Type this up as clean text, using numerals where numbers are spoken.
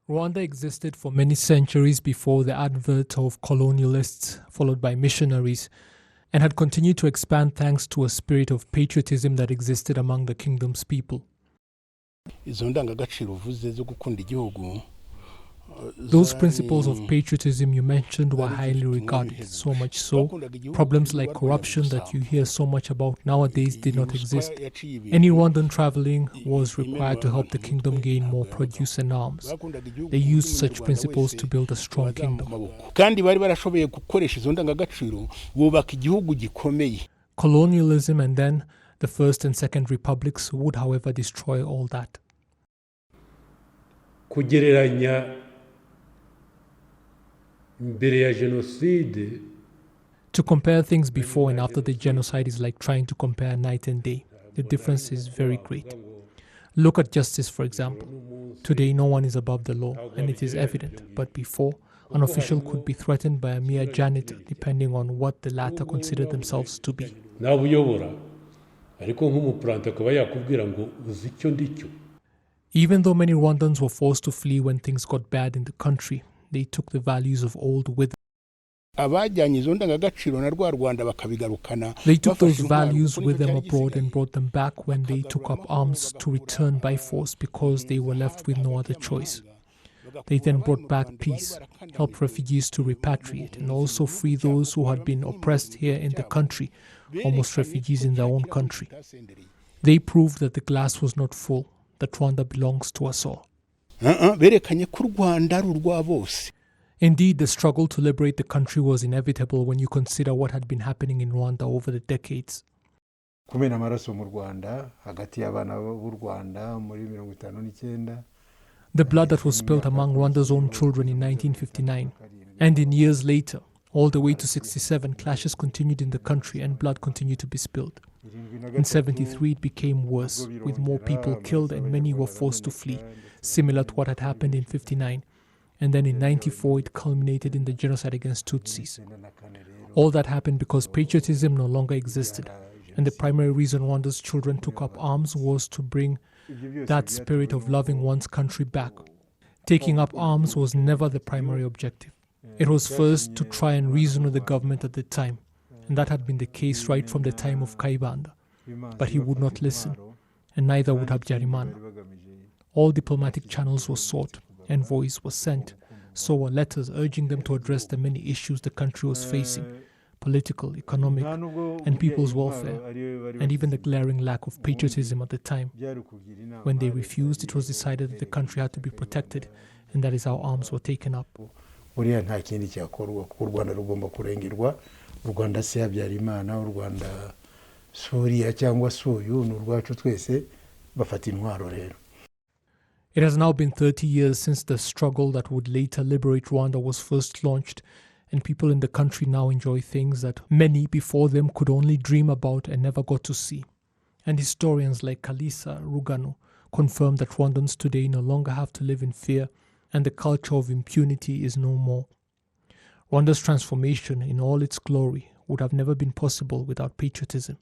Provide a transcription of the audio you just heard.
Rwanda existed for many centuries before the advent of colonialists, followed by missionaries, and had continued to expand thanks to a spirit of patriotism that existed among the kingdom's people. Those principles of patriotism you mentioned were highly regarded, so much so, problems like corruption that you hear so much about nowadays did not exist. Any Rwandan traveling was required to help the kingdom gain more produce and arms. They used such principles to build a strong kingdom. Colonialism and then the First and Second Republics would, however, destroy all that. To compare things before and after the genocide is like trying to compare night and day. The difference is very great. Look at justice, for example. Today, no one is above the law, and it is evident. But before, an official could be threatened by a mere janitor, depending on what the latter considered themselves to be. Even though many Rwandans were forced to flee when things got bad in the country, they took the values of old with them. They took those values with them abroad and brought them back when they took up arms to return by force because they were left with no other choice. They then brought back peace, helped refugees to repatriate, and also free those who had been oppressed here in the country, almost refugees in their own country. They proved that the glass was not full, that Rwanda belongs to us all. Indeed, the struggle to liberate the country was inevitable when you consider what had been happening in Rwanda over the decades. The blood that was spilled among Rwanda's own children in 1959, and in years later, all the way to 1967, clashes continued in the country and blood continued to be spilled. In 1973, it became worse, with more people killed and many were forced to flee, similar to what had happened in 1959. And then in 1994, it culminated in the genocide against Tutsis. All that happened because patriotism no longer existed, and the primary reason Rwanda's children took up arms was to bring that spirit of loving one's country back. Taking up arms was never the primary objective. It was first to try and reason with the government at the time, and that had been the case right from the time of Kayibanda. But he would not listen, and neither would Habyarimana. All diplomatic channels were sought, envoys were sent, so were letters urging them to address the many issues the country was facing, political, economic, and people's welfare, and even the glaring lack of patriotism at the time. When they refused, it was decided that the country had to be protected, and that is how arms were taken up. It has now been 30 years since the struggle that would later liberate Rwanda was first launched, and people in the country now enjoy things that many before them could only dream about and never got to see. And historians like Kalisa Rugano confirm that Rwandans today no longer have to live in fear, and the culture of impunity is no more. Rwanda's transformation in all its glory would have never been possible without patriotism.